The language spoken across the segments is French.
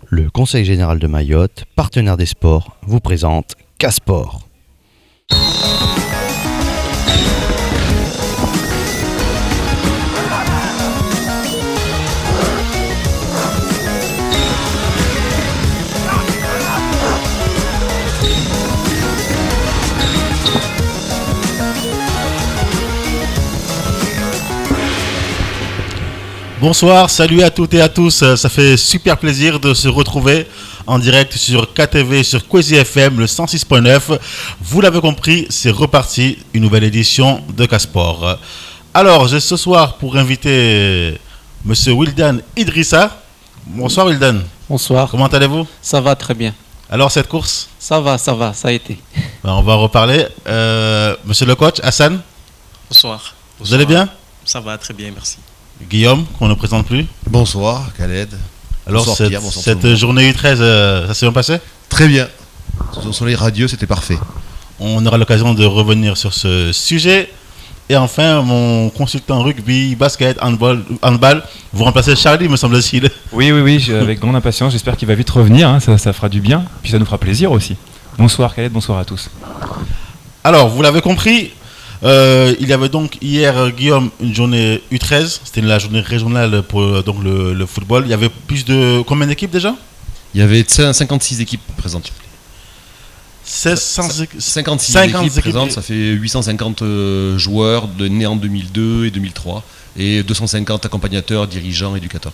Le Conseil général de Mayotte, partenaire des sports, vous présente K-Sport. Bonsoir, salut à toutes et à tous, ça fait super plaisir de se retrouver en direct sur KTV, sur Kwezi FM, le 106.9. Vous l'avez compris, c'est reparti, une nouvelle édition de K-Sport. Alors, j'ai ce soir pour inviter Monsieur Wildan Idrissa. Bonsoir Wildan. Bonsoir. Comment allez-vous? Ça va très bien. Alors cette course? Ça va, ça a été. On va reparler. Monsieur le coach, Hassan. Bonsoir. Vous allez bien? Ça va très bien, merci. Guillaume, qu'on ne présente plus. Bonsoir, Khaled. Alors, bonsoir, Pierre, bonsoir cette journée U13, ça s'est bien passé? Très bien. Sur le soleil radieux, c'était parfait. On aura l'occasion de revenir sur ce sujet. Et enfin, mon consultant rugby, basket, handball, vous remplacez Charlie, me semble-t-il. Oui, avec grande impatience. J'espère qu'il va vite revenir. Hein, ça fera du bien. Puis ça nous fera plaisir aussi. Bonsoir, Khaled. Bonsoir à tous. Alors, vous l'avez compris. Il y avait donc hier, Guillaume, une journée U13, c'était la journée régionale pour donc le football. Il y avait plus de combien d'équipes déjà? Il y avait 56 équipes présentes. 56 équipes présentes, ça fait 850 joueurs nés en 2002 et 2003 et 250 accompagnateurs, dirigeants, éducateurs.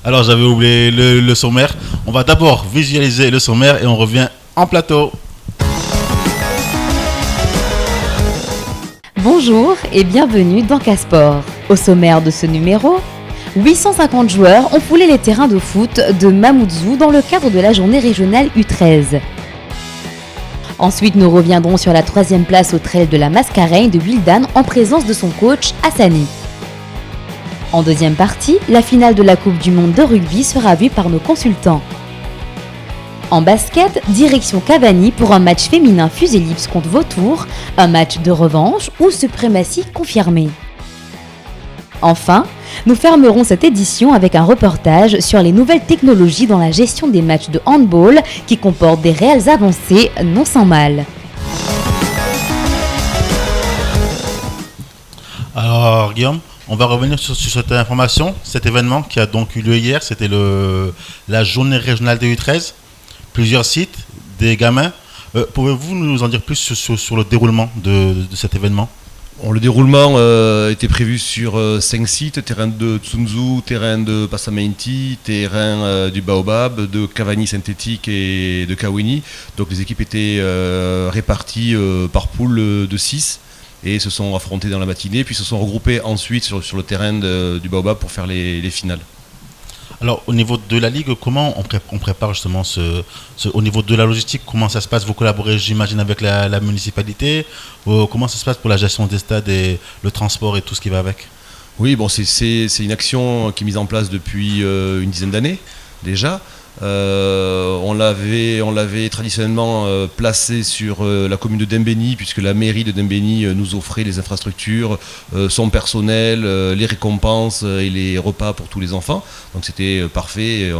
Alors j'avais oublié le sommaire. On va d'abord visualiser le sommaire et on revient en plateau. Bonjour et bienvenue dans K-Sport. Au sommaire de ce numéro, 850 joueurs ont foulé les terrains de foot de Mamoudzou dans le cadre de la journée régionale U13. Ensuite, nous reviendrons sur la 3e place au trail de la Mascareille de Wildan en présence de son coach Hassani. En deuxième partie, la finale de la Coupe du Monde de rugby sera vue par nos consultants. En basket, direction Cavani pour un match féminin Fuselips contre Vautour, un match de revanche ou suprématie confirmée. Enfin, nous fermerons cette édition avec un reportage sur les nouvelles technologies dans la gestion des matchs de handball qui comportent des réelles avancées non sans mal. Alors Guillaume, on va revenir sur cette information, cet événement qui a donc eu lieu hier, c'était la journée régionale des U13. Plusieurs sites, des gamins. Pouvez-vous nous en dire plus sur le déroulement de cet événement? Le déroulement était prévu sur 5 sites, terrain de Tsunzu, terrain de Passamenti, terrain du Baobab, de Cavani synthétique et de Kawini. Donc les équipes étaient réparties par poule de 6 et se sont affrontées dans la matinée, puis se sont regroupées ensuite sur le terrain du Baobab pour faire les finales. Alors, au niveau de la Ligue, comment on prépare justement au niveau de la logistique, comment ça se passe? Vous collaborez, j'imagine, avec la municipalité? Comment ça se passe pour la gestion des stades et le transport et tout ce qui va avec? Oui, c'est une action qui est mise en place depuis une dizaine d'années déjà. On l'avait traditionnellement placé sur la commune de Dembéni, puisque la mairie de Dembéni nous offrait les infrastructures, son personnel, les récompenses et les repas pour tous les enfants. Donc c'était parfait.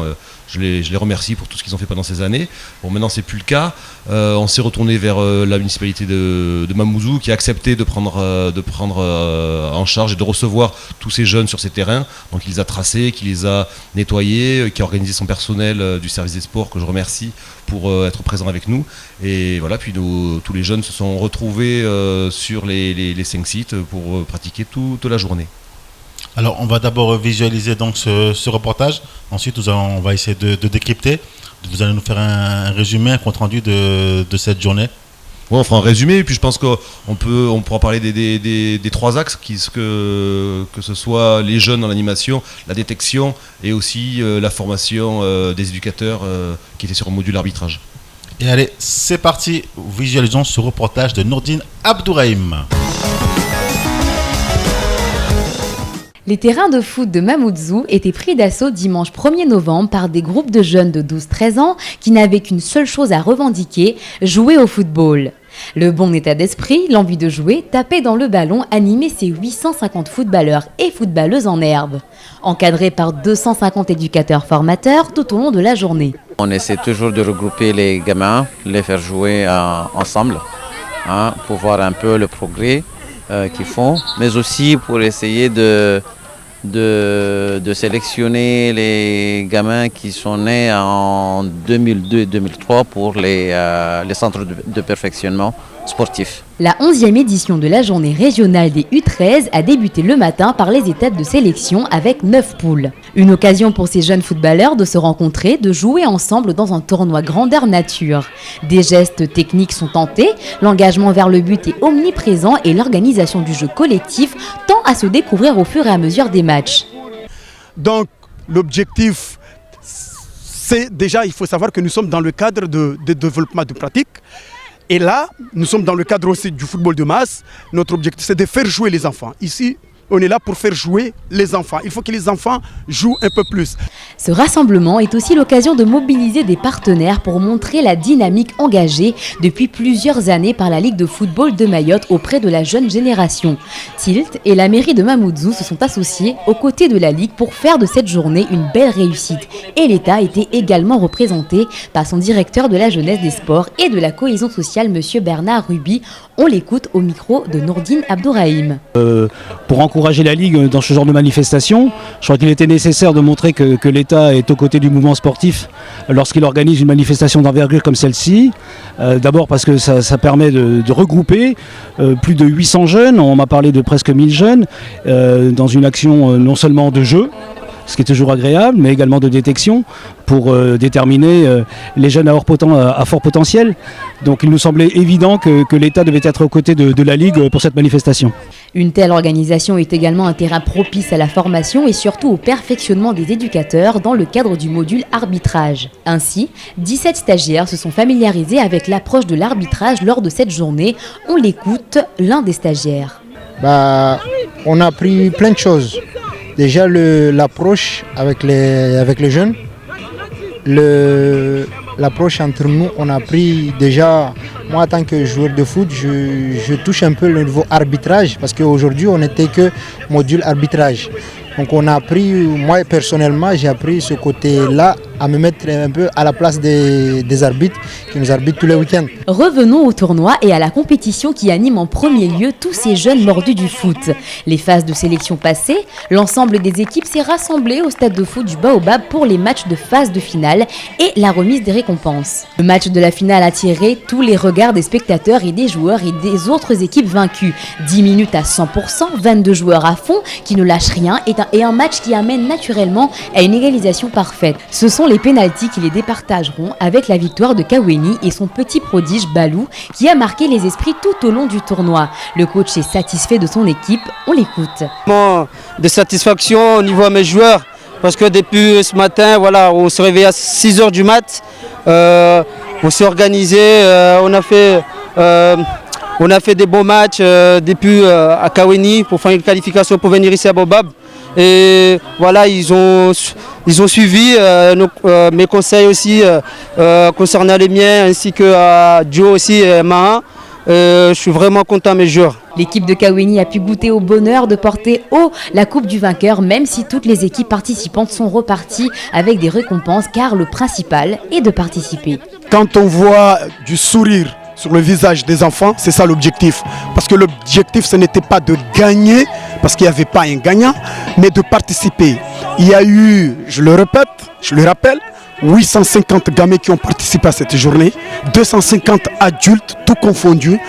Je les remercie pour tout ce qu'ils ont fait pendant ces années. Bon, maintenant c'est plus le cas. On s'est retourné vers la municipalité de Mamoudzou qui a accepté de prendre en charge et de recevoir tous ces jeunes sur ces terrains. Donc il les a tracés, qui les a nettoyés, qui a organisé son personnel du service des sports que je remercie pour être présent avec nous. Et voilà, puis tous les jeunes se sont retrouvés sur les 5 sites pour pratiquer toute la journée. Alors, on va d'abord visualiser donc ce reportage. Ensuite, on va essayer de décrypter. Vous allez nous faire un résumé, un compte-rendu de cette journée. Oui, on fera un résumé. Et puis, je pense qu'on pourra parler des 3 axes, que ce soit les jeunes dans l'animation, la détection et aussi la formation des éducateurs qui étaient sur un module arbitrage. Et allez, c'est parti. Visualisons ce reportage de Nourdine Abdourahim. Les terrains de foot de Mamoudzou étaient pris d'assaut dimanche 1er novembre par des groupes de jeunes de 12-13 ans qui n'avaient qu'une seule chose à revendiquer, jouer au football. Le bon état d'esprit, l'envie de jouer, taper dans le ballon, animer ces 850 footballeurs et footballeuses en herbe. Encadrés par 250 éducateurs formateurs tout au long de la journée. On essaie toujours de regrouper les gamins, les faire jouer ensemble, pour voir un peu le progrès qu'ils font, mais aussi pour essayer de sélectionner les gamins qui sont nés en 2002 et 2003 pour les centres de perfectionnement sportif. La 11e édition de la journée régionale des U13 a débuté le matin par les étapes de sélection avec 9 poules. Une occasion pour ces jeunes footballeurs de se rencontrer, de jouer ensemble dans un tournoi grandeur nature. Des gestes techniques sont tentés, l'engagement vers le but est omniprésent et l'organisation du jeu collectif tend à se découvrir au fur et à mesure des matchs. Donc l'objectif, c'est déjà, il faut savoir que nous sommes dans le cadre de développement de pratique. Et là, nous sommes dans le cadre aussi du football de masse. Notre objectif, c'est de faire jouer les enfants. Ici, on est là pour faire jouer les enfants. Il faut que les enfants jouent un peu plus. Ce rassemblement est aussi l'occasion de mobiliser des partenaires pour montrer la dynamique engagée depuis plusieurs années par la Ligue de football de Mayotte auprès de la jeune génération. Tilt et la mairie de Mamoudzou se sont associés aux côtés de la Ligue pour faire de cette journée une belle réussite. Et l'État était également représenté par son directeur de la jeunesse des sports et de la cohésion sociale, M. Bernard Ruby. On l'écoute au micro de Nourdine Abdourahim. Pour encourager la Ligue dans ce genre de manifestation, je crois qu'il était nécessaire de montrer que l'État est aux côtés du mouvement sportif lorsqu'il organise une manifestation d'envergure comme celle-ci. D'abord parce que ça permet de regrouper plus de 800 jeunes, on m'a parlé de presque 1000 jeunes, dans une action non seulement de jeu, ce qui est toujours agréable, mais également de détection pour déterminer les jeunes à fort potentiel. Donc il nous semblait évident que l'État devait être aux côtés de la Ligue pour cette manifestation. Une telle organisation est également un terrain propice à la formation et surtout au perfectionnement des éducateurs dans le cadre du module arbitrage. Ainsi, 17 stagiaires se sont familiarisés avec l'approche de l'arbitrage lors de cette journée. On l'écoute, l'un des stagiaires. On a appris plein de choses. Déjà l'approche avec les jeunes, l'approche entre nous, on a pris déjà, moi en tant que joueur de foot, je touche un peu le niveau arbitrage parce qu'aujourd'hui on n'était que module arbitrage. Donc on a appris, moi personnellement j'ai appris ce côté-là à me mettre un peu à la place des arbitres qui nous arbitrent tous les week-ends. Revenons au tournoi et à la compétition qui anime en premier lieu tous ces jeunes mordus du foot. Les phases de sélection passées, l'ensemble des équipes s'est rassemblé au stade de foot du Baobab pour les matchs de phase de finale et la remise des récompenses. Le match de la finale a attiré tous les regards des spectateurs et des joueurs et des autres équipes vaincues. 10 minutes à 100%, 22 joueurs à fond qui ne lâchent rien et un match qui amène naturellement à une égalisation parfaite. Ce sont les pénaltys qui les départageront avec la victoire de Kaweni et son petit prodige Balou qui a marqué les esprits tout au long du tournoi. Le coach est satisfait de son équipe, on l'écoute. De satisfaction au niveau de mes joueurs parce que depuis ce matin, on se réveille à 6h du mat, on s'est organisé, on a fait des bons matchs depuis à Kaweni pour faire une qualification pour venir ici à Baobab. Et ils ont suivi mes conseils aussi concernant les miens ainsi que à Joe aussi et Maha. Je suis vraiment content de mes joueurs. L'équipe de Kaweni a pu goûter au bonheur de porter haut la coupe du vainqueur, même si toutes les équipes participantes sont reparties avec des récompenses, car le principal est de participer. Quand on voit du sourire sur le visage des enfants, c'est ça l'objectif. Parce que l'objectif, ce n'était pas de gagner, parce qu'il n'y avait pas un gagnant, mais de participer. Il y a eu, je le rappelle, 850 gamins qui ont participé à cette journée, 250 adultes, tout confondus.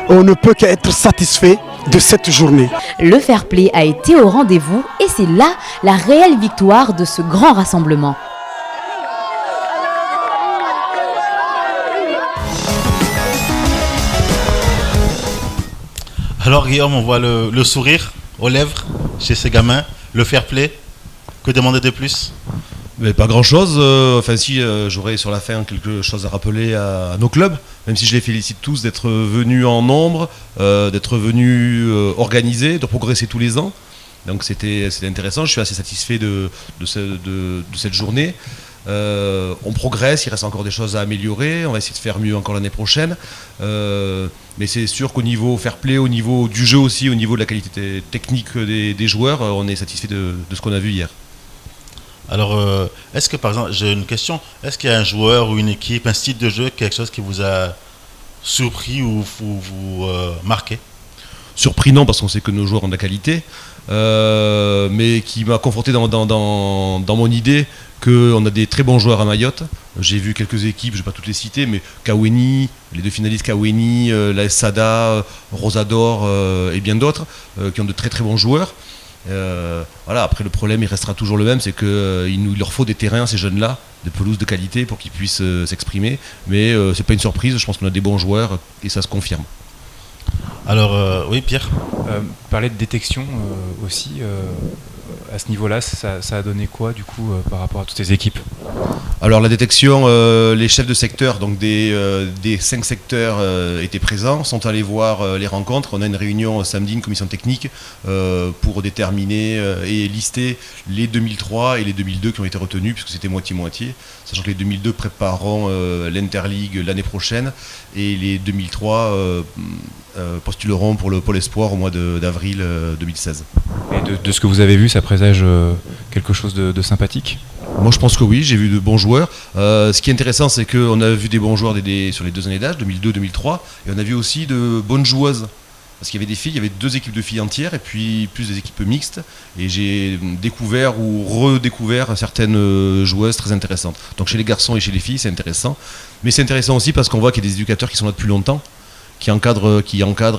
On ne peut qu'être satisfait de cette journée. Le fair play a été au rendez-vous et c'est là la réelle victoire de ce grand rassemblement. Alors Guillaume, on voit le sourire aux lèvres chez ces gamins, le fair play. Que demander de plus ? Mais pas grand chose, j'aurais sur la fin quelque chose à rappeler à nos clubs, même si je les félicite tous d'être venus en nombre, d'être venus organisés, de progresser tous les ans. Donc c'était intéressant, je suis assez satisfait de cette journée. On progresse, il reste encore des choses à améliorer, on va essayer de faire mieux encore l'année prochaine. Mais c'est sûr qu'au niveau fair play, au niveau du jeu aussi, au niveau de la qualité technique des joueurs, on est satisfait de ce qu'on a vu hier. Alors, est-ce que par exemple, j'ai une question, est-ce qu'il y a un joueur ou une équipe, un style de jeu, quelque chose qui vous a surpris ou vous marqué? Surpris non, parce qu'on sait que nos joueurs ont de la qualité, mais qui m'a conforté dans mon idée qu'on a des très bons joueurs à Mayotte. J'ai vu quelques équipes, je ne vais pas toutes les citer, mais Kaweni, les 2 finalistes Kaweni, la Sada, Rosador et bien d'autres, qui ont de très très bons joueurs. Voilà, après le problème il restera toujours le même, c'est qu'il leur faut des terrains à ces jeunes-là, des pelouses de qualité pour qu'ils puissent s'exprimer, mais c'est pas une surprise, je pense qu'on a des bons joueurs et ça se confirme. Alors oui Pierre, parler de détection aussi, à ce niveau-là, ça a donné quoi du coup par rapport à toutes ces équipes? Alors la détection, les chefs de secteur, donc des 5 secteurs étaient présents, sont allés voir les rencontres. On a une réunion samedi, une commission technique pour déterminer et lister les 2003 et les 2002 qui ont été retenus, puisque c'était moitié-moitié, sachant que les 2002 prépareront l'Interligue l'année prochaine et les 2003 postuleront pour le Pôle Espoir au mois d'avril 2016. Et de ce que vous avez vu, ça présage quelque chose de sympathique? Moi je pense que oui, j'ai vu de bons joueurs. Ce qui est intéressant, c'est qu'on a vu des bons joueurs sur les 2 années d'âge, 2002-2003, et on a vu aussi de bonnes joueuses. Parce qu'il y avait des filles, il y avait 2 équipes de filles entières et puis plus des équipes mixtes. Et j'ai découvert ou redécouvert certaines joueuses très intéressantes. Donc chez les garçons et chez les filles, c'est intéressant. Mais c'est intéressant aussi parce qu'on voit qu'il y a des éducateurs qui sont là depuis longtemps, qui encadrent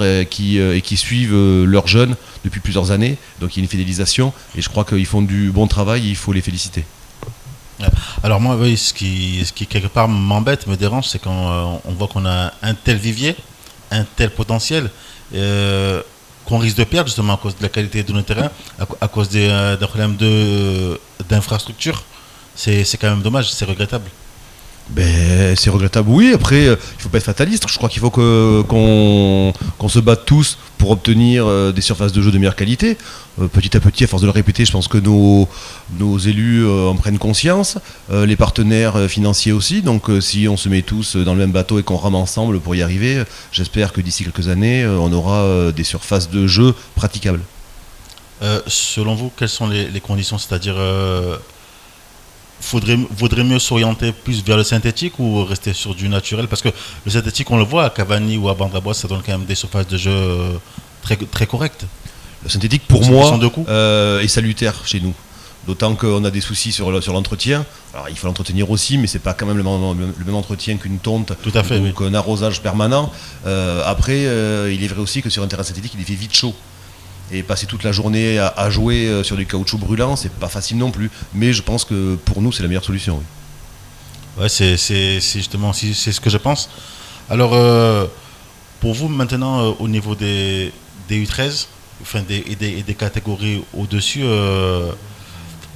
et qui suivent leurs jeunes depuis plusieurs années. Donc il y a une fidélisation et je crois qu'ils font du bon travail et il faut les féliciter. Alors moi, oui, ce qui quelque part m'embête, me dérange, c'est quand on voit qu'on a un tel vivier, un tel potentiel, qu'on risque de perdre justement à cause de la qualité de nos terrains, à cause d'un problème d'infrastructure. C'est quand même dommage, c'est regrettable. Ben, c'est regrettable, oui. Après, il ne faut pas être fataliste. Je crois qu'il faut qu'on se batte tous pour obtenir des surfaces de jeu de meilleure qualité. Petit à petit, à force de le répéter, je pense que nos élus en prennent conscience, les partenaires financiers aussi. Donc si on se met tous dans le même bateau et qu'on rame ensemble pour y arriver, j'espère que d'ici quelques années, on aura des surfaces de jeu praticables. Selon vous, quelles sont les conditions? C'est-à-dire, vaudrait mieux s'orienter plus vers le synthétique ou rester sur du naturel? Parce que le synthétique, on le voit à Cavani ou à Bandrabois, ça donne quand même des surfaces de jeu très, très correctes. Le synthétique, pour moi, est salutaire chez nous. D'autant qu'on a des soucis sur l'entretien. Alors il faut l'entretenir aussi, mais c'est pas quand même le même entretien qu'une tonte ou qu'un arrosage permanent. Après, il est vrai aussi que sur un terrain synthétique, il fait vite chaud. Et passer toute la journée à jouer sur du caoutchouc brûlant, c'est pas facile non plus. Mais je pense que pour nous, c'est la meilleure solution. Oui. Ouais, c'est justement c'est ce que je pense. Alors, pour vous maintenant, au niveau des U13, enfin des catégories au-dessus,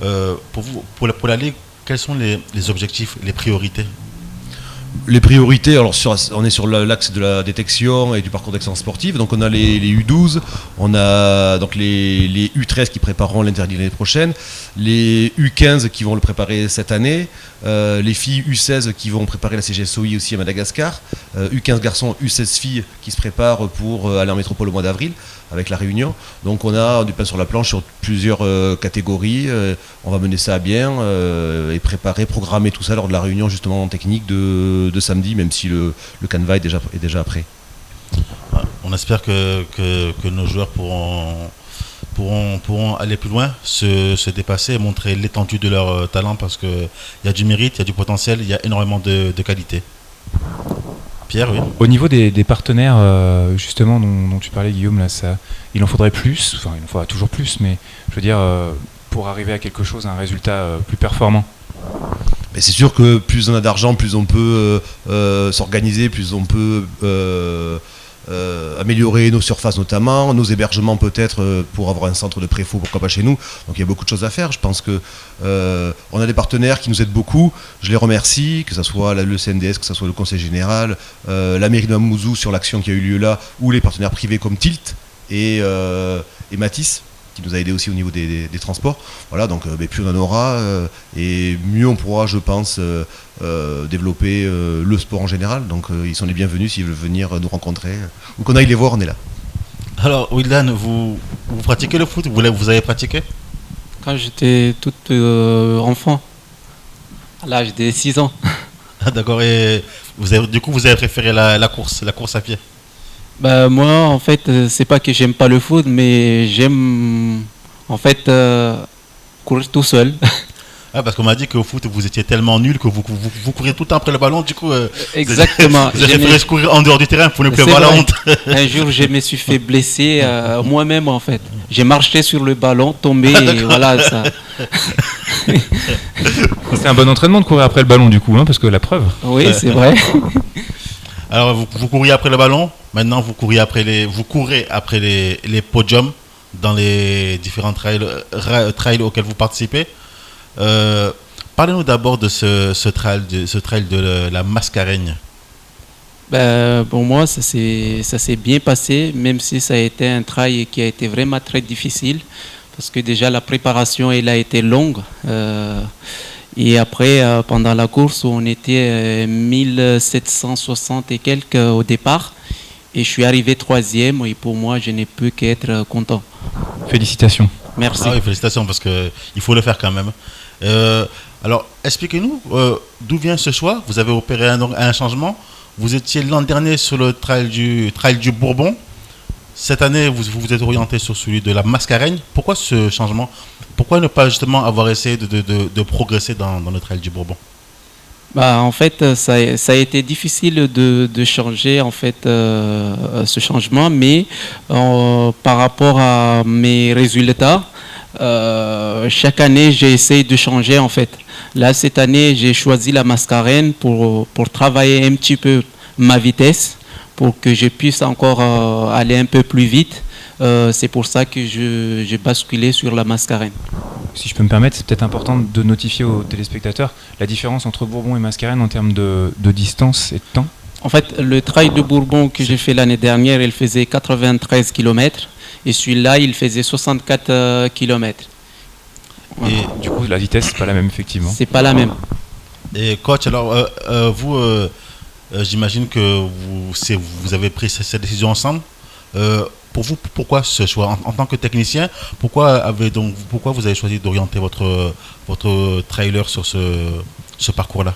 pour vous, pour la Ligue, quels sont les objectifs, les priorités? Les priorités, alors on est sur l'axe de la détection et du parcours d'excellence sportive. Donc on a les U12, on a donc les U13 qui prépareront l'Interligue l'année prochaine, les U15 qui vont le préparer cette année, les filles U16 qui vont préparer la CGSOI aussi à Madagascar, U15 garçons, U16 filles qui se préparent pour aller en métropole au mois d'avril avec la Réunion. Donc on a du pain sur la planche sur plusieurs catégories. On va mener ça à bien et programmer tout ça lors de la réunion justement technique de samedi, même si le canevas est déjà prêt. On espère que nos joueurs pourront aller plus loin, se dépasser et montrer l'étendue de leur talent, parce qu'il y a du mérite, il y a du potentiel, il y a énormément de qualité. Pierre, oui. Au niveau des partenaires, justement, dont tu parlais, Guillaume, là, il en faudrait plus, enfin il en faudra toujours plus, mais je veux dire, pour arriver à quelque chose, à un résultat plus performant. Mais c'est sûr que plus on a d'argent, plus on peut s'organiser, plus on peut améliorer nos surfaces notamment, nos hébergements peut-être pour avoir un centre de préfaux, pourquoi pas chez nous. Donc il y a beaucoup de choses à faire. Je pense que on a des partenaires qui nous aident beaucoup. Je les remercie, que ce soit le CNDS, que ce soit le Conseil Général, la mairie de Mamoudzou sur l'action qui a eu lieu là, ou les partenaires privés comme Tilt et Matisse. qui nous a aidé aussi au niveau des transports. Voilà, donc plus on en aura et mieux on pourra, je pense, développer le sport en général. Donc ils sont les bienvenus s'ils veulent venir nous rencontrer ou qu'on aille les voir, on est là. Alors, Wildan, vous pratiquez le foot? Vous avez pratiqué? Quand j'étais tout enfant, à l'âge de 6 ans. Ah, d'accord, et vous avez préféré la course à pied? Bah, moi, en fait, c'est pas que j'aime pas le foot, mais j'aime, en fait, courir tout seul. Ah, parce qu'on m'a dit qu'au foot, vous étiez tellement nul que vous couriez tout le temps après le ballon, du coup... Exactement. Vous avez préféré courir en dehors du terrain pour ne plus avoir la honte. Un jour, je me suis fait blesser moi-même, en fait. J'ai marché sur le ballon, tombé, et voilà, ça... C'est un bon entraînement de courir après le ballon, du coup, hein, parce que la preuve... Oui, c'est vrai. Alors, vous couriez après le ballon, maintenant vous courez après les podiums dans les différents trails auxquels vous participez. Parlez-nous d'abord de ce trail de la Mascareigne. Pour moi, ça s'est bien passé, même si ça a été un trail qui a été vraiment très difficile, parce que déjà la préparation elle a été longue. Et après, pendant la course, on était 1760 et quelques au départ. Et je suis arrivé 3e. Et pour moi, je n'ai pu qu'être content. Félicitations. Merci. Ah oui, félicitations, parce qu'il faut le faire quand même. Alors, expliquez-nous d'où vient ce choix. Vous avez opéré un changement. Vous étiez l'an dernier sur le trail du Bourbon. Cette année, vous vous êtes orienté sur celui de la Mascareigne. Pourquoi ce changement? Pourquoi ne pas justement avoir essayé de progresser dans le trail du Bourbon? En fait, ça a été difficile de changer en fait ce changement, mais par rapport à mes résultats, chaque année j'essaie de changer en fait. Là, cette année, j'ai choisi la Mascareigne pour travailler un petit peu ma vitesse, pour que je puisse encore aller un peu plus vite. C'est pour ça que j'ai basculé sur la Mascareigne. Si je peux me permettre, c'est peut-être important de notifier aux téléspectateurs la différence entre Bourbon et Mascareigne en termes de distance et de temps. En fait, le trail de Bourbon que j'ai fait l'année dernière, il faisait 93 km et celui-là, il faisait 64 km. Et du coup, la vitesse, c'est pas la même, effectivement. C'est pas la même. Et coach, alors, vous, j'imagine que vous avez pris cette décision ensemble. Pour vous, pourquoi ce choix en tant que technicien? Pourquoi vous avez choisi d'orienter votre trailer sur ce parcours-là?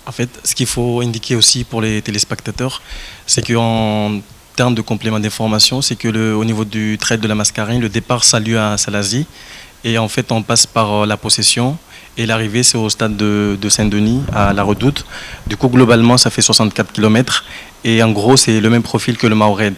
En fait, ce qu'il faut indiquer aussi pour les téléspectateurs, c'est qu'en termes de complément d'information, c'est que au niveau du trail de la Mascareigne, le départ salue à Salazie. Et en fait, on passe par la possession. Et l'arrivée, c'est au stade de Saint-Denis, à la Redoute. Du coup, globalement, ça fait 64 km. Et en gros, c'est le même profil que le Maored.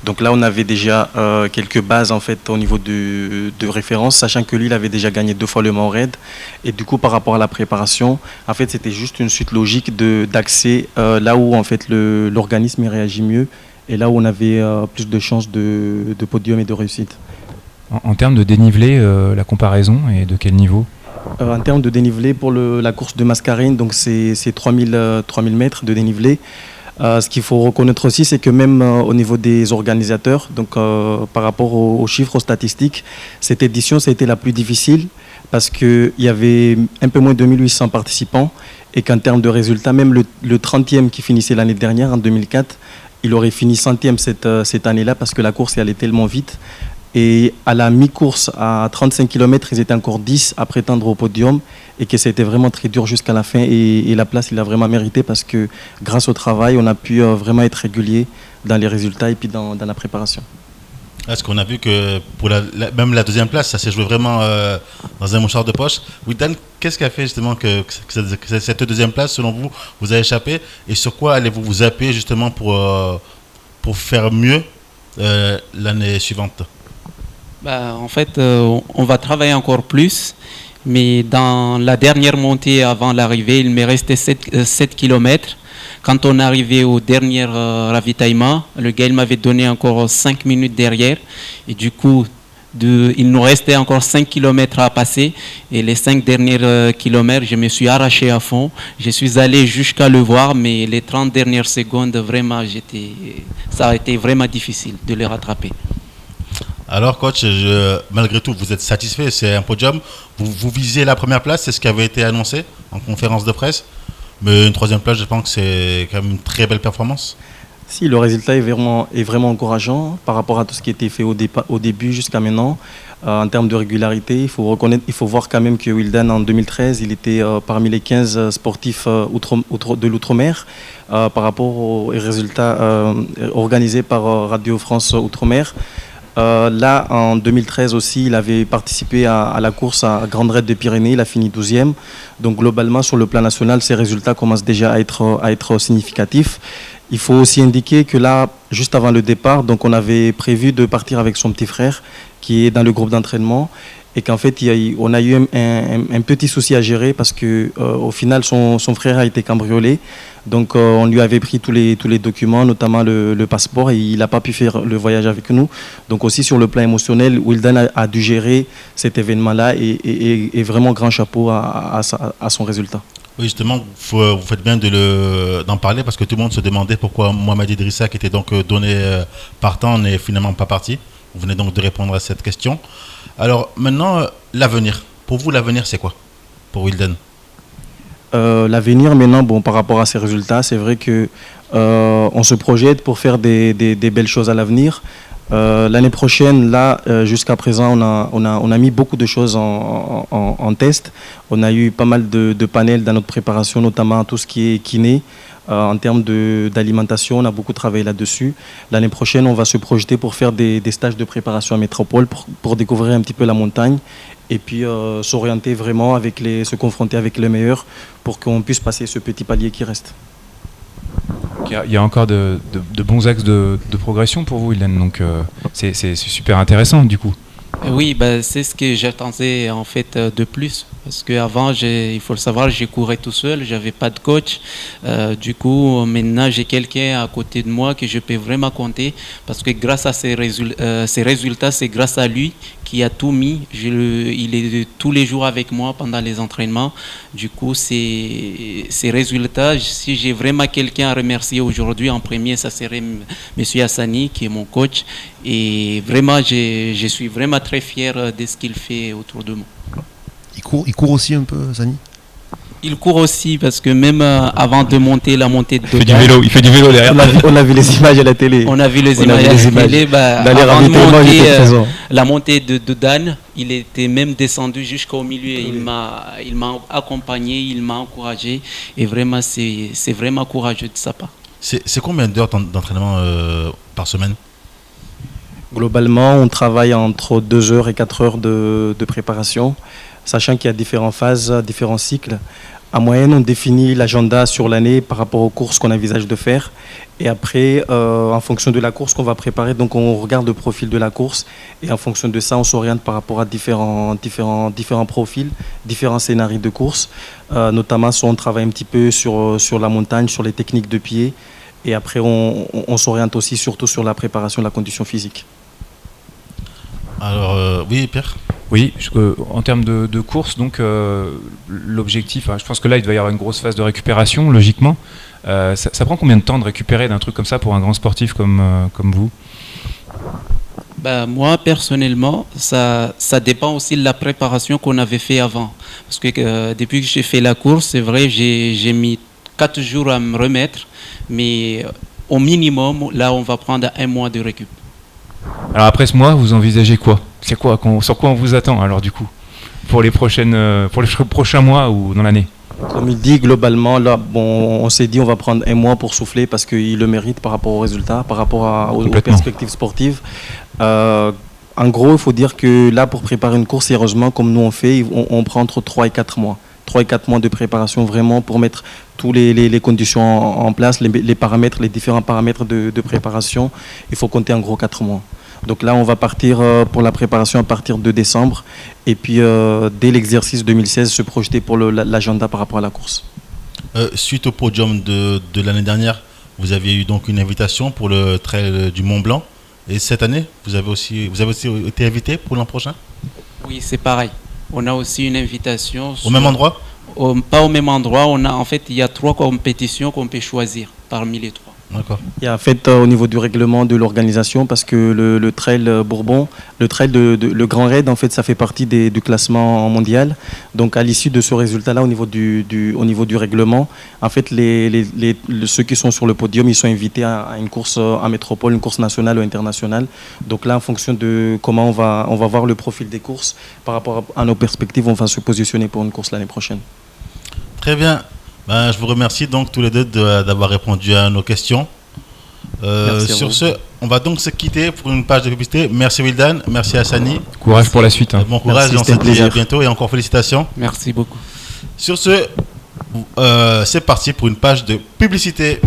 Donc là, on avait déjà quelques bases en fait, au niveau de référence, sachant que lui, il avait déjà gagné 2 fois le Maored. Et du coup, par rapport à la préparation, en fait, c'était juste une suite logique d'accès là où en fait, l'organisme réagit mieux et là où on avait plus de chances de podium et de réussite. En termes de dénivelé, la comparaison est de quel niveau? En termes de dénivelé, pour la course de Mascareigne, donc c'est 3000 mètres de dénivelé. Ce qu'il faut reconnaître aussi, c'est que même au niveau des organisateurs, donc par rapport aux chiffres, aux statistiques, cette édition, ça a été la plus difficile parce qu'il y avait un peu moins de 1800 participants et qu'en termes de résultats, même le 30e qui finissait l'année dernière, en 2004, il aurait fini 100e cette année-là parce que la course elle allait tellement vite. Et à la mi-course, à 35 km, ils étaient encore 10 à prétendre au podium et que c'était vraiment très dur jusqu'à la fin. Et la place, il a vraiment mérité parce que grâce au travail, on a pu vraiment être régulier dans les résultats et puis dans la préparation. Est-ce qu'on a vu que pour même la deuxième place, ça s'est joué vraiment dans un mouchoir de poche? Wildan, qu'est-ce qui a fait justement que cette deuxième place, selon vous, vous a échappé? Et sur quoi allez-vous vous appuyer justement pour faire mieux l'année suivante? En fait, on va travailler encore plus, mais dans la dernière montée avant l'arrivée, il me restait 7 km. Quand on est arrivé au dernier ravitaillement, le gars il m'avait donné encore 5 minutes derrière. Et du coup, il nous restait encore 5 km à passer. Et les 5 derniers kilomètres, je me suis arraché à fond. Je suis allé jusqu'à le voir, mais les 30 dernières secondes, vraiment, ça a été vraiment difficile de les rattraper. Alors coach, malgré tout, vous êtes satisfait, c'est un podium. Vous visez la première place, c'est ce qui avait été annoncé en conférence de presse. Mais une troisième place, je pense que c'est quand même une très belle performance. Si, le résultat est vraiment encourageant par rapport à tout ce qui a été fait au début jusqu'à maintenant. En termes de régularité, il faut voir quand même que Wildan, en 2013, il était parmi les 15 sportifs de l'Outre-mer par rapport aux résultats organisés par Radio France Outre-mer. Là, en 2013 aussi, il avait participé à la course à Grande Raid des Pyrénées, il a fini 12e. Donc globalement, sur le plan national, ces résultats commencent déjà à être significatifs. Il faut aussi indiquer que là, juste avant le départ, donc on avait prévu de partir avec son petit frère qui est dans le groupe d'entraînement et qu'en fait, on a eu un petit souci à gérer parce que au final, son frère a été cambriolé. Donc on lui avait pris tous les documents, notamment le passeport, et il n'a pas pu faire le voyage avec nous. Donc aussi sur le plan émotionnel, Wildan a dû gérer cet événement-là et vraiment grand chapeau à son résultat. Oui, justement, vous faites bien d'en parler parce que tout le monde se demandait pourquoi Mohamed Idrissa, qui était donc donné partant, n'est finalement pas parti. Vous venez donc de répondre à cette question. Alors maintenant, l'avenir. Pour vous, l'avenir, c'est quoi pour Wildan? L'avenir maintenant, bon, par rapport à ces résultats, c'est vrai que on se projette pour faire des belles choses à l'avenir. L'année prochaine, là, jusqu'à présent, on a mis beaucoup de choses en test. On a eu pas mal de panels dans notre préparation, notamment tout ce qui est kiné. En termes d'alimentation, on a beaucoup travaillé là-dessus. L'année prochaine, on va se projeter pour faire des stages de préparation à métropole pour découvrir un petit peu la montagne et puis s'orienter vraiment se confronter avec les meilleurs pour qu'on puisse passer ce petit palier qui reste. Il y a encore de bons axes de progression pour vous, Wildan, donc c'est super intéressant du coup. Oui, c'est ce que j'attendais en fait de plus. Parce qu'avant, il faut le savoir, j'ai couru tout seul, j'avais pas de coach. Du coup, maintenant, j'ai quelqu'un à côté de moi que je peux vraiment compter. Parce que grâce à ces résultats, c'est grâce à lui qui a tout mis. Il est tous les jours avec moi pendant les entraînements. Du coup, ces résultats, si j'ai vraiment quelqu'un à remercier aujourd'hui, en premier, ça serait M. Hassani, qui est mon coach. Et vraiment, je suis vraiment très fier de ce qu'il fait autour de moi. Il court aussi un peu, Hassani? Il court aussi parce que même avant de monter la montée de il fait du vélo derrière. On a vu les images à la télé. On a vu les images à la télé. Avant de monter la montée de Dan, il était même descendu jusqu'au milieu. Il m'a accompagné, il m'a encouragé. Et vraiment, c'est vraiment courageux de sa part. C'est combien d'heures d'entraînement par semaine? Globalement, on travaille entre 2 heures et 4 heures de préparation, sachant qu'il y a différentes phases, différents cycles. En moyenne, on définit l'agenda sur l'année par rapport aux courses qu'on envisage de faire. Et après, en fonction de la course qu'on va préparer, donc on regarde le profil de la course. Et en fonction de ça, on s'oriente par rapport à différents profils, différents scénarios de course. Notamment, on travaille un petit peu sur la montagne, sur les techniques de pied. Et après, on s'oriente aussi surtout sur la préparation de la condition physique. Alors, oui, Pierre? Oui, en termes de course, donc l'objectif, je pense que là, il doit y avoir une grosse phase de récupération, logiquement. Ça prend combien de temps de récupérer d'un truc comme ça pour un grand sportif comme vous? Moi, personnellement, ça dépend aussi de la préparation qu'on avait fait avant. Parce que depuis que j'ai fait la course, c'est vrai, j'ai mis 4 jours à me remettre, mais au minimum, là, on va prendre 1 mois de récup. Alors après ce mois, vous envisagez quoi? Sur quoi on vous attend alors du coup pour les prochains mois ou dans l'année? Comme il dit, globalement, là, on s'est dit on va prendre 1 mois pour souffler parce qu'il le mérite par rapport aux résultats, par rapport aux perspectives sportives. En gros, il faut dire que là, pour préparer une course sérieusement, comme nous on fait, on prend entre 3 et 4 mois. 3 et 4 mois de préparation vraiment pour mettre toutes les conditions en place, les paramètres, les différents paramètres de préparation. Il faut compter en gros 4 mois. Donc là, on va partir pour la préparation à partir de décembre. Et puis, dès l'exercice 2016, se projeter pour l'agenda par rapport à la course. Suite au podium de l'année dernière, vous aviez eu donc une invitation pour le trail du Mont Blanc. Et cette année, vous avez aussi été invité pour l'an prochain? Oui, c'est pareil. On a aussi une invitation. Au même endroit? Pas au même endroit. En fait, il y a 3 compétitions qu'on peut choisir parmi les 3. D'accord. Et en fait, au niveau du règlement de l'organisation, parce que le trail Bourbon, le trail le Grand Raid, en fait, ça fait partie du classement mondial. Donc, à l'issue de ce résultat-là, au niveau du règlement, en fait, ceux qui sont sur le podium, ils sont invités à une course en métropole, une course nationale ou internationale. Donc là, en fonction de comment on va voir le profil des courses, par rapport à nos perspectives, on va se positionner pour une course l'année prochaine. Très bien. Je vous remercie donc tous les deux d'avoir répondu à nos questions. Sur ce, on va donc se quitter pour une page de publicité. Merci Wildan, merci Hassani. Courage pour la suite. Bon courage, merci, on se dit à bientôt et encore félicitations. Merci beaucoup. Sur ce, c'est parti pour une page de publicité.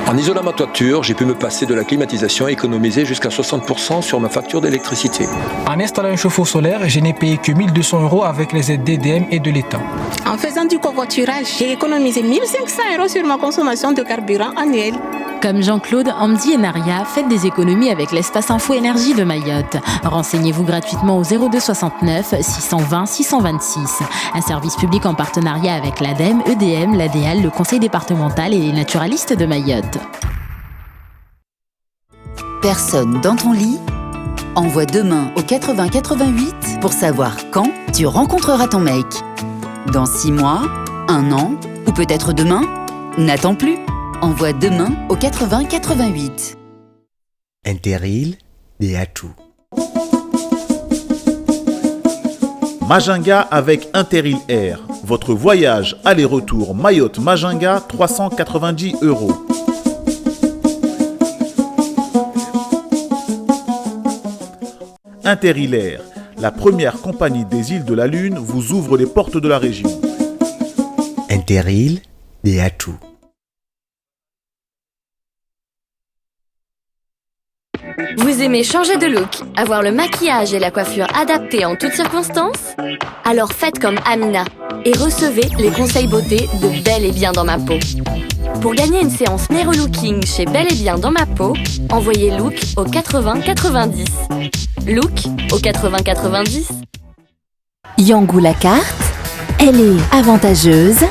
En isolant ma toiture, j'ai pu me passer de la climatisation et économiser jusqu'à 60% sur ma facture d'électricité. En installant un chauffe-eau solaire, je n'ai payé que 1 200 € avec les aides d'EDM et de l'État. En faisant du covoiturage, j'ai économisé 1 500 € sur ma consommation de carburant annuelle. Comme Jean-Claude, Amdi et Maria, faites des économies avec l'espace Info Énergie de Mayotte. Renseignez-vous gratuitement au 02 69 620 626. Un service public en partenariat avec l'ADEME, EDM, l'ADL, le Conseil départemental et les naturalistes de Mayotte. Personne dans ton lit? Envoie demain au 80 88 pour savoir quand tu rencontreras ton mec. Dans 6 mois, 1 an ou peut-être demain? N'attends plus. Envoie demain au 80 88. Interil des atouts. Majinga avec Interil Air. Votre voyage aller-retour Mayotte-Majinga, 390 €. Interil Air, la première compagnie des îles de la Lune, vous ouvre les portes de la région. Interil des atouts. Vous aimez changer de look, avoir le maquillage et la coiffure adaptés en toutes circonstances? Alors faites comme Amina et recevez les conseils beauté de Bel et Bien dans ma peau. Pour gagner une séance Mero Looking chez Bel et Bien dans ma peau, envoyez Look au 80 90. Look au 80 90. Yangou la carte, elle est avantageuse,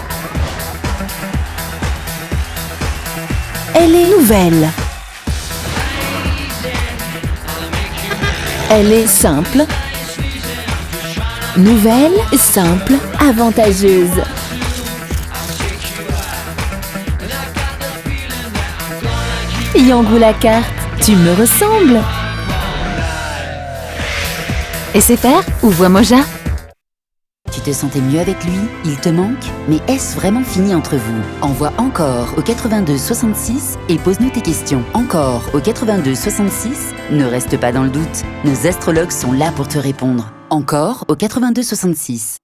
elle est nouvelle, elle est simple, nouvelle, simple, avantageuse. Yangou la carte, tu me ressembles. SFR ou Voix Moja? Tu te sentais mieux avec lui? Il te manque? Mais est-ce vraiment fini entre vous? Envoie encore au 82 66 et pose-nous tes questions. Encore au 82 66. Ne reste pas dans le doute. Nos astrologues sont là pour te répondre. Encore au 82 66.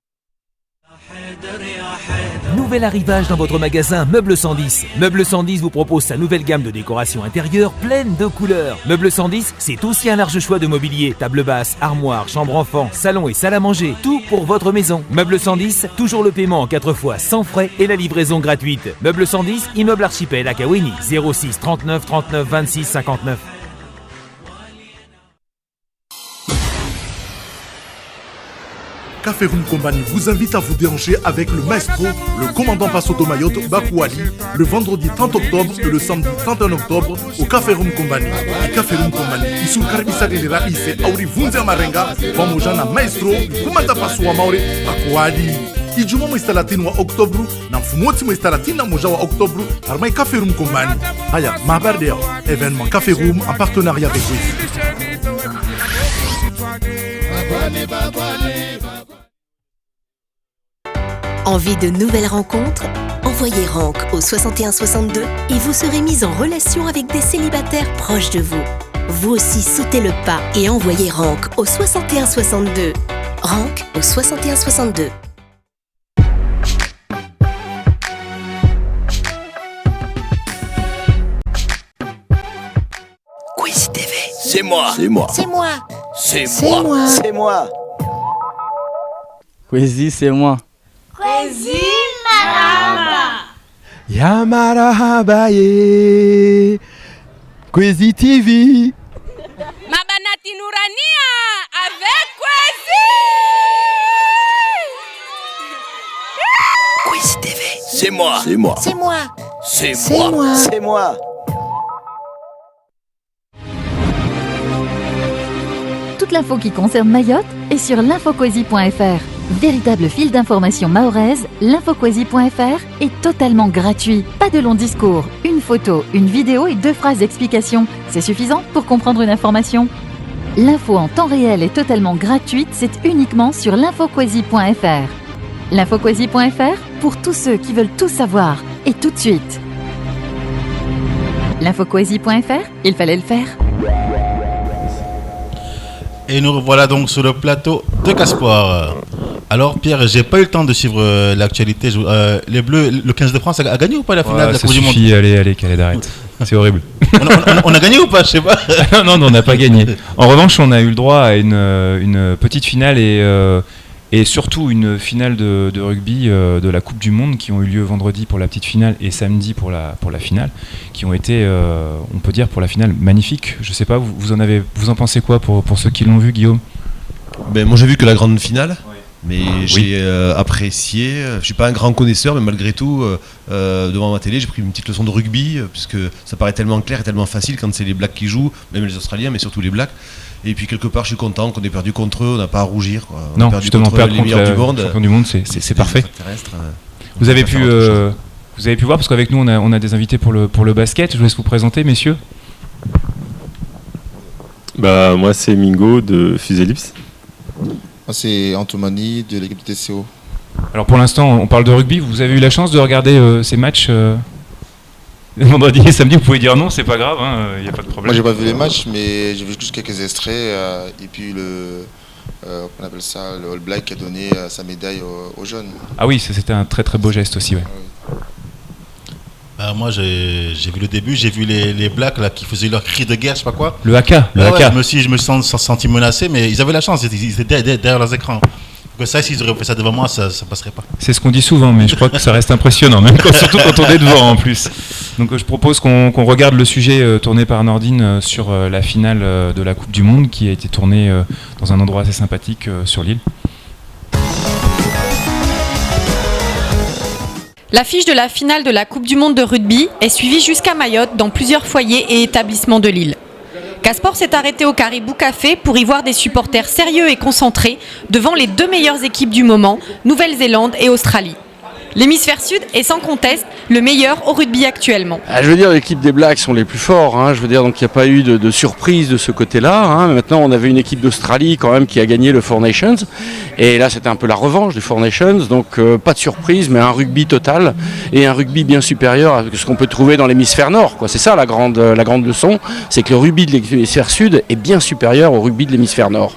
Nouvel arrivage dans votre magasin Meubles 110. Meubles 110 vous propose sa nouvelle gamme de décoration intérieure pleine de couleurs. Meubles 110, c'est aussi un large choix de mobilier. Table basse, armoire, chambre enfant, salon et salle à manger. Tout pour votre maison. Meubles 110, toujours le paiement en 4 fois sans frais et la livraison gratuite. Meubles 110, immeuble Archipel à Kaweni. 06 39 39 26 59. Café Room Company vous invite à vous déhancher avec le maestro, le commandant Passo de Mayotte, Bakouali, le vendredi 30 octobre et le samedi 31 octobre au Café Room Company. Et Café Room Company, isukaribisa gili raise auri vunze amarenga, pamoja na maestro, kumata Passo wa Maure, Bakouali. Ijumaa mwezi 30 wa Oktoba na mfumoti mwezi 31 wa Oktoba harmai Café Room Company. Haya, mahabari yao, événement Café Room en partenariat avec vous. Envie de nouvelles rencontres? Envoyez Rank au 61 62 et vous serez mis en relation avec des célibataires proches de vous. Vous aussi sautez le pas et envoyez Rank au 61 62. Rank au 61 62. Quiz TV. C'est moi. C'est moi. C'est moi. C'est moi. moi. C'est moi. Kwezi, c'est moi. Kwezi marahaba. Ya marahaba ye. Kwezi TV. Mabanati Nourania avec Kwezi. C'est moi. C'est moi. C'est moi. C'est moi. C'est moi. Toute l'info qui concerne Mayotte est sur l'infoquasi.fr. Véritable fil d'information mahoraise, l'infoquasi.fr est totalement gratuit. Pas de long discours, une photo, une vidéo et 2 phrases d'explication. C'est suffisant pour comprendre une information. L'info en temps réel est totalement gratuite, c'est uniquement sur l'infoquasi.fr. L'infoquasi.fr pour tous ceux qui veulent tout savoir et tout de suite. L'infoquasi.fr, il fallait le faire. Et nous revoilà donc sur le plateau de Casport. Alors Pierre, j'ai pas eu le temps de suivre l'actualité. Les Bleus, le 15 de France a gagné ou pas la finale de la Coupe du Monde? Allez, Khaled, arrête. C'est horrible. On a gagné ou pas? Je sais pas. Non, on n'a pas gagné. En revanche, on a eu le droit à une petite finale et surtout une finale de rugby de la Coupe du Monde qui ont eu lieu vendredi pour la petite finale et samedi pour la finale, qui ont été, on peut dire pour la finale, magnifiques. Je sais pas, vous en pensez quoi pour ceux qui l'ont vu, Guillaume? Moi j'ai vu que la grande finale. Mais j'ai apprécié, je suis pas un grand connaisseur, mais malgré tout, devant ma télé, j'ai pris une petite leçon de rugby, puisque ça paraît tellement clair et tellement facile quand c'est les Blacks qui jouent, même les Australiens, mais surtout les Blacks. Et puis quelque part, je suis content qu'on ait perdu contre eux, on n'a pas à rougir. Quoi. On non, a perdu justement, contre perdre les meilleurs du monde. Champion du monde, c'est parfait. Vous avez pu voir, parce qu'avec nous, on a des invités pour le basket. Je vous laisse vous présenter, messieurs. Moi, c'est Mingo de Fuselips. C'est Antomani de l'équipe de TCO. Alors pour l'instant, on parle de rugby. Vous avez eu la chance de regarder ces matchs vendredi et samedi? Vous pouvez dire non, c'est pas grave, il n'y a pas de problème. Moi, j'ai pas vu les matchs, mais j'ai vu juste quelques extraits. Et puis on appelle ça le All Black qui a donné sa médaille aux jeunes. Ah oui, c'était un très très beau geste aussi, ouais. Moi j'ai vu le début, j'ai vu les Blacks là, qui faisaient leur cri de guerre, je sais pas quoi. Le haka. Je me suis senti menacé, mais ils avaient la chance, ils étaient derrière leurs écrans. Donc ça, s'ils auraient fait ça devant moi, ça passerait pas. C'est ce qu'on dit souvent, mais je crois que ça reste impressionnant, même surtout quand on est devant en plus. Donc je propose qu'on regarde le sujet tourné par Nordine sur la finale de la Coupe du Monde, qui a été tournée dans un endroit assez sympathique sur l'île. L'affiche de la finale de la Coupe du Monde de rugby est suivie jusqu'à Mayotte dans plusieurs foyers et établissements de l'île. Casport s'est arrêté au Caribou Café pour y voir des supporters sérieux et concentrés devant les 2 meilleures équipes du moment, Nouvelle-Zélande et Australie. L'hémisphère sud est sans conteste le meilleur au rugby actuellement. Je veux dire, l'équipe des Blacks sont les plus forts. Je veux dire, donc il n'y a pas eu de surprise de ce côté-là. Maintenant, on avait une équipe d'Australie quand même qui a gagné le Four Nations. Et là, c'était un peu la revanche du Four Nations. Donc pas de surprise, mais un rugby total et un rugby bien supérieur à ce qu'on peut trouver dans l'hémisphère nord. C'est ça la grande leçon, c'est que le rugby de l'hémisphère sud est bien supérieur au rugby de l'hémisphère nord.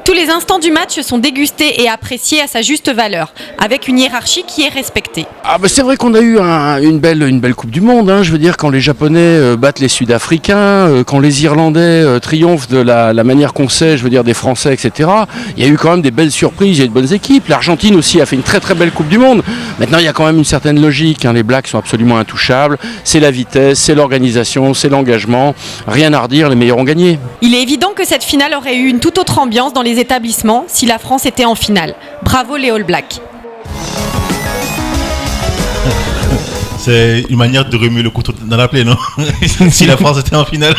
Tous les instants du match sont dégustés et appréciés à sa juste valeur, avec une hiérarchie qui est respectée. C'est vrai qu'on a eu une belle Coupe du Monde. Je veux dire, quand les Japonais battent les Sud-Africains, quand les Irlandais triomphent de la manière qu'on sait, je veux dire, des Français, etc. Il y a eu quand même des belles surprises, il y a eu de bonnes équipes. L'Argentine aussi a fait une très très belle Coupe du Monde. Maintenant, il y a quand même une certaine logique. Les Blacks sont absolument intouchables. C'est la vitesse, c'est l'organisation, c'est l'engagement. Rien à redire, les meilleurs ont gagné. Il est évident que cette finale aurait eu une toute autre ambiance dans les établissements si la France était en finale. Bravo les All Blacks. C'est une manière de remuer le couteau dans la plaie, non? Si la France était en finale.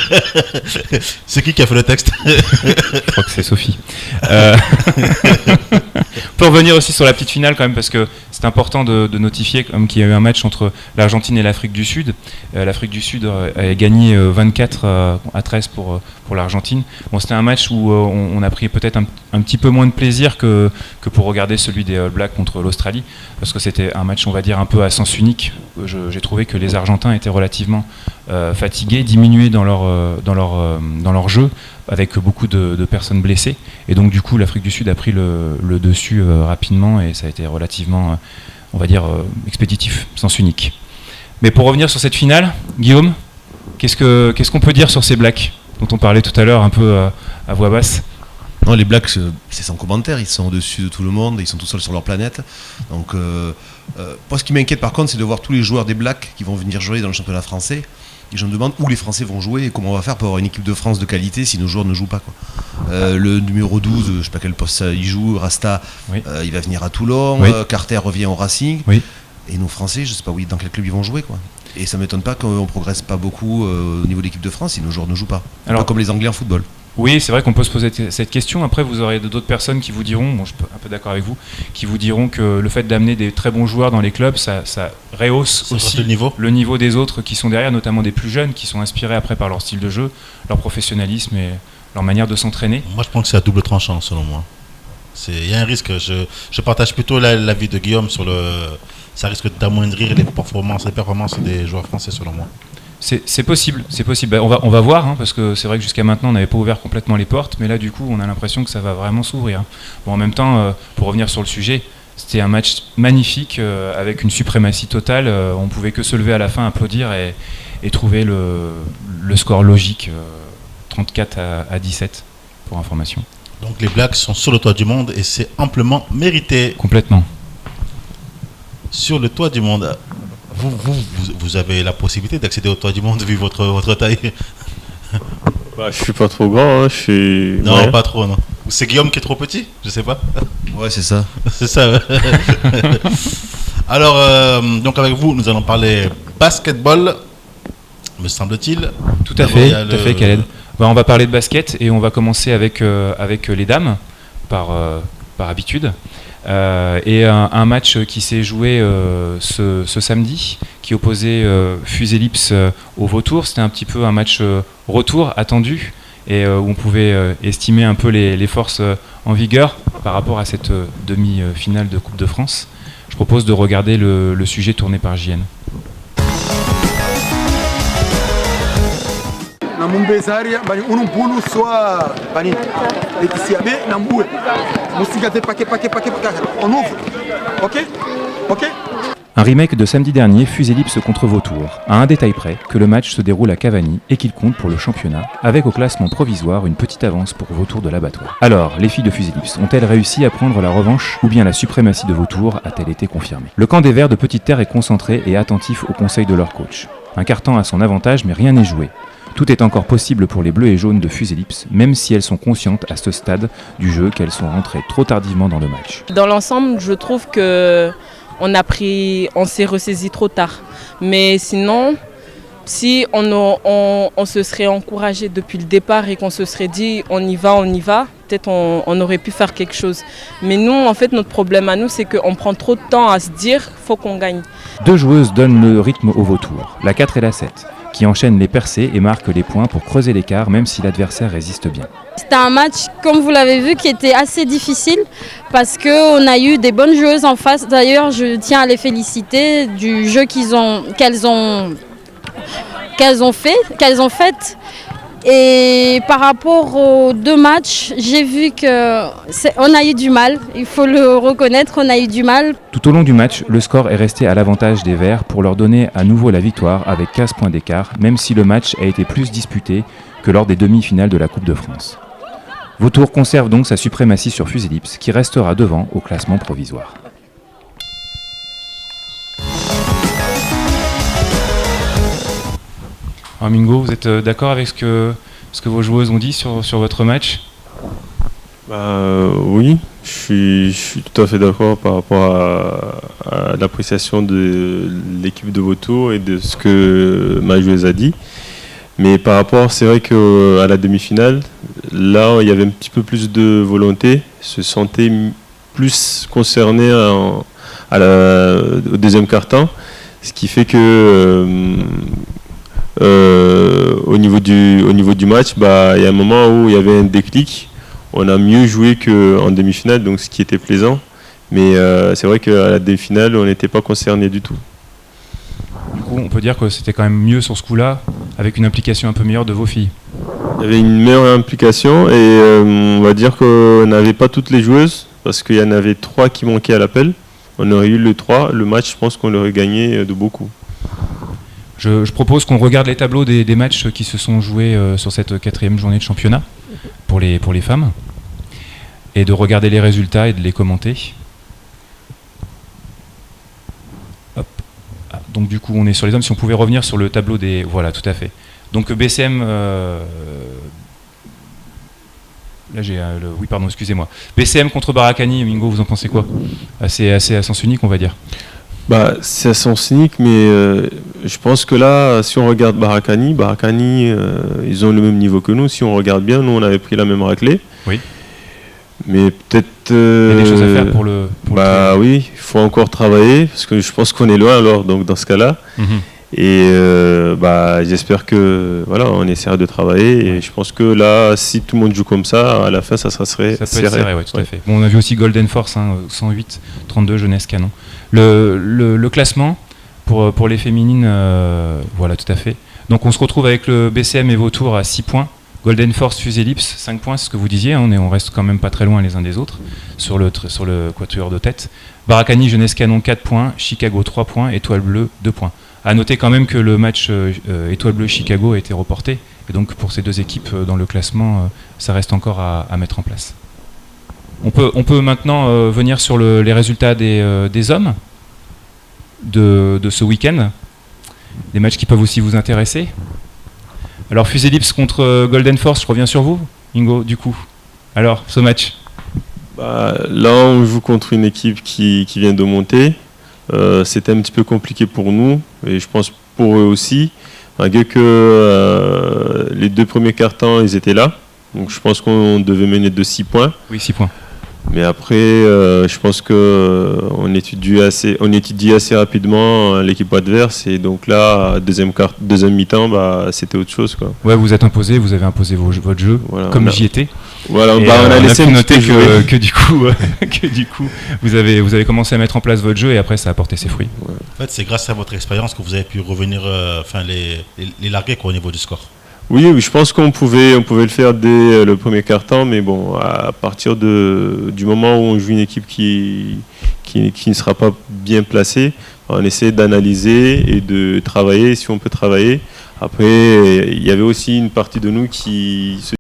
C'est qui a fait le texte? Je crois que c'est Sophie. On peut revenir aussi sur la petite finale quand même, parce que c'est important de notifier qu'il y a eu un match entre l'Argentine et l'Afrique du Sud. L'Afrique du Sud a gagné 24-13 pour l'Argentine. Bon, c'était un match où on a pris peut-être un petit peu moins de plaisir que pour regarder celui des All Blacks contre l'Australie, parce que c'était un match, on va dire, un peu à sens unique. J'ai trouvé que les Argentins étaient relativement fatigués, diminués dans leur jeu, avec beaucoup de personnes blessées, et donc du coup l'Afrique du Sud a pris le dessus rapidement, et ça a été relativement, on va dire, expéditif, sens unique. Mais pour revenir sur cette finale, Guillaume, qu'est-ce qu'on peut dire sur ces Blacks dont on parlait tout à l'heure un peu à voix basse? Non, les Blacks, c'est sans commentaire, ils sont au-dessus de tout le monde, ils sont tout seuls sur leur planète. Donc, moi, ce qui m'inquiète par contre, c'est de voir tous les joueurs des Blacks qui vont venir jouer dans le championnat français. Et je me demande où les Français vont jouer et comment on va faire pour avoir une équipe de France de qualité si nos joueurs ne jouent pas, quoi. Le numéro 12, je sais pas quel poste il joue, Rasta, oui. Il va venir à Toulon, oui. Carter revient au Racing. Oui. Et nos Français, je sais pas dans quel club ils vont jouer, quoi. Et ça m'étonne pas qu'on progresse pas beaucoup au niveau de l'équipe de France si nos joueurs ne jouent pas. Alors, pas comme les Anglais en football. Oui, c'est vrai qu'on peut se poser cette question. Après, vous aurez d'autres personnes qui vous diront, je suis un peu d'accord avec vous, qui vous diront que le fait d'amener des très bons joueurs dans les clubs, ça rehausse aussi le niveau des autres qui sont derrière, notamment des plus jeunes, qui sont inspirés après par leur style de jeu, leur professionnalisme et leur manière de s'entraîner. Moi, je pense que c'est à double tranchant, selon moi. Il y a un risque. Je partage plutôt l'avis de Guillaume sur ça risque d'amoindrir les performances des joueurs français, selon moi. C'est possible. On va voir, parce que c'est vrai que jusqu'à maintenant on n'avait pas ouvert complètement les portes, mais là du coup on a l'impression que ça va vraiment s'ouvrir. Bon, en même temps, pour revenir sur le sujet, c'était un match magnifique avec une suprématie totale. On pouvait que se lever à la fin, applaudir et trouver le score logique, 34 à 17 pour information. Donc les Blacks sont sur le toit du monde et c'est amplement mérité. Complètement. Sur le toit du monde, vous avez la possibilité d'accéder au toit du monde vu votre taille. Je suis pas trop grand, je suis... Non, ouais. Pas trop, non. C'est Guillaume qui est trop petit, je sais pas. Ouais, c'est ça. C'est ça, ouais. Alors, donc avec vous, nous allons parler basketball, me semble-t-il. Tout à fait, Khaled. On va parler de basket et on va commencer avec les dames, par habitude. Et un match qui s'est joué ce samedi, qui opposait Fuselips au Vautour. C'était un petit peu un match retour attendu et où on pouvait estimer un peu les forces en vigueur par rapport à cette demi-finale de Coupe de France. Je propose de regarder le sujet tourné par JN. Un remake de samedi dernier, Fuselips contre Vautour, à un détail près que le match se déroule à Cavani et qu'il compte pour le championnat, avec au classement provisoire une petite avance pour Vautour de l'abattoir. Alors, les filles de Fuselips ont-elles réussi à prendre la revanche ou bien la suprématie de Vautour a-t-elle été confirmée? Le camp des Verts de Petite Terre est concentré et attentif aux conseils de leur coach. Un carton a son avantage mais rien n'est joué. Tout est encore possible pour les bleus et jaunes de Fuselips, même si elles sont conscientes à ce stade du jeu qu'elles sont rentrées trop tardivement dans le match. Dans l'ensemble, je trouve que on s'est ressaisi trop tard. Mais sinon, si on se serait encouragé depuis le départ et qu'on se serait dit on y va, peut-être on aurait pu faire quelque chose. Mais nous, en fait, notre problème à nous, c'est qu'on prend trop de temps à se dire faut qu'on gagne. Deux joueuses donnent le rythme au Vautour, la 4 et la 7, qui enchaînent les percées et marquent les points pour creuser l'écart même si l'adversaire résiste bien. C'était un match, comme vous l'avez vu, qui était assez difficile parce qu'on a eu des bonnes joueuses en face. D'ailleurs, je tiens à les féliciter du jeu qu'elles ont fait. Et par rapport aux deux matchs, j'ai vu qu'on a eu du mal, il faut le reconnaître, on a eu du mal. Tout au long du match, le score est resté à l'avantage des Verts pour leur donner à nouveau la victoire avec 15 points d'écart, même si le match a été plus disputé que lors des demi-finales de la Coupe de France. Vautour conserve donc sa suprématie sur Fuselips, qui restera devant au classement provisoire. Alors Mingo, vous êtes d'accord avec ce que vos joueuses ont dit sur votre match? Oui, je suis tout à fait d'accord par rapport à l'appréciation de l'équipe de Vautour et de ce que ma joueuse a dit. Mais par rapport, c'est vrai qu'à la demi-finale, là, il y avait un petit peu plus de volonté, se sentait plus concerné au deuxième quart-temps, ce qui fait que au niveau du match, il y a un moment où il y avait un déclic. On a mieux joué qu'en demi-finale, donc ce qui était plaisant. Mais c'est vrai qu'à la demi-finale, on n'était pas concerné du tout. Du coup, on peut dire que c'était quand même mieux sur ce coup-là, avec une implication un peu meilleure de vos filles. Il y avait une meilleure implication et on va dire qu'on n'avait pas toutes les joueuses, parce qu'il y en avait 3 qui manquaient à l'appel. On aurait eu le 3, le match, je pense qu'on l'aurait gagné de beaucoup. Je propose qu'on regarde les tableaux des matchs qui se sont joués sur cette 4e journée de championnat pour les femmes et de regarder les résultats et de les commenter. Hop. Ah, donc du coup on est sur les hommes, si on pouvait revenir sur le tableau des... Voilà, tout à fait. Donc BCM... Là j'ai oui pardon, excusez-moi. BCM contre Barakani, Mingo, vous en pensez quoi? C'est à sens unique, on va dire. C'est à sens cynique, mais je pense que là, si on regarde Barakani, ils ont le même niveau que nous. Si on regarde bien, nous, on avait pris la même raclée. Oui. Mais peut-être... Il y a des choses à faire pour le... oui, il faut encore travailler, parce que je pense qu'on est loin alors, donc dans ce cas-là. Et j'espère que on essaiera de travailler. Et je pense que là, si tout le monde joue comme ça, à la fin, ça serait ça peut être serré, tout à fait. Bon, on a vu aussi Golden Force, 108, 32, Jeunesse Canon. Le classement pour les féminines, voilà, tout à fait. Donc on se retrouve avec le BCM et Vautour à 6 points. Golden Force, Fuselips, 5 points, c'est ce que vous disiez, on reste quand même pas très loin les uns des autres sur le quatuor de tête. Barakani, Jeunesse Canon, 4 points, Chicago, 3 points, Étoile Bleue, 2 points. A noter quand même que le match Étoile Bleue Chicago a été reporté, et donc pour ces deux équipes dans le classement, ça reste encore à mettre en place. On peut maintenant venir sur les résultats des hommes de ce week-end, des matchs qui peuvent aussi vous intéresser. Alors Fuselips contre Golden Force, je reviens sur vous, Ingo, du coup. Alors, ce match là, on joue contre une équipe qui vient de monter. C'était un petit peu compliqué pour nous, et je pense pour eux aussi. Malgré que les 2 premiers quarts-temps, ils étaient là. Donc je pense qu'on devait mener de 6 points. Oui, 6 points. Mais après, je pense qu'on étudie assez rapidement l'équipe adverse. Et donc là, deuxième mi-temps, c'était autre chose, quoi. Ouais, vous êtes imposé, vous avez imposé votre jeu, comme j'y étais. Voilà, on a laissé pu noter que du coup, vous avez commencé à mettre en place votre jeu et après ça a porté ses fruits. Ouais. En fait, c'est grâce à votre expérience que vous avez pu revenir, les larguer au niveau du score. Oui, je pense qu'on pouvait le faire dès le premier quart-temps, mais bon, à partir du moment où on joue une équipe qui ne sera pas bien placée, on essaie d'analyser et de travailler si on peut travailler. Après, il y avait aussi une partie de nous qui se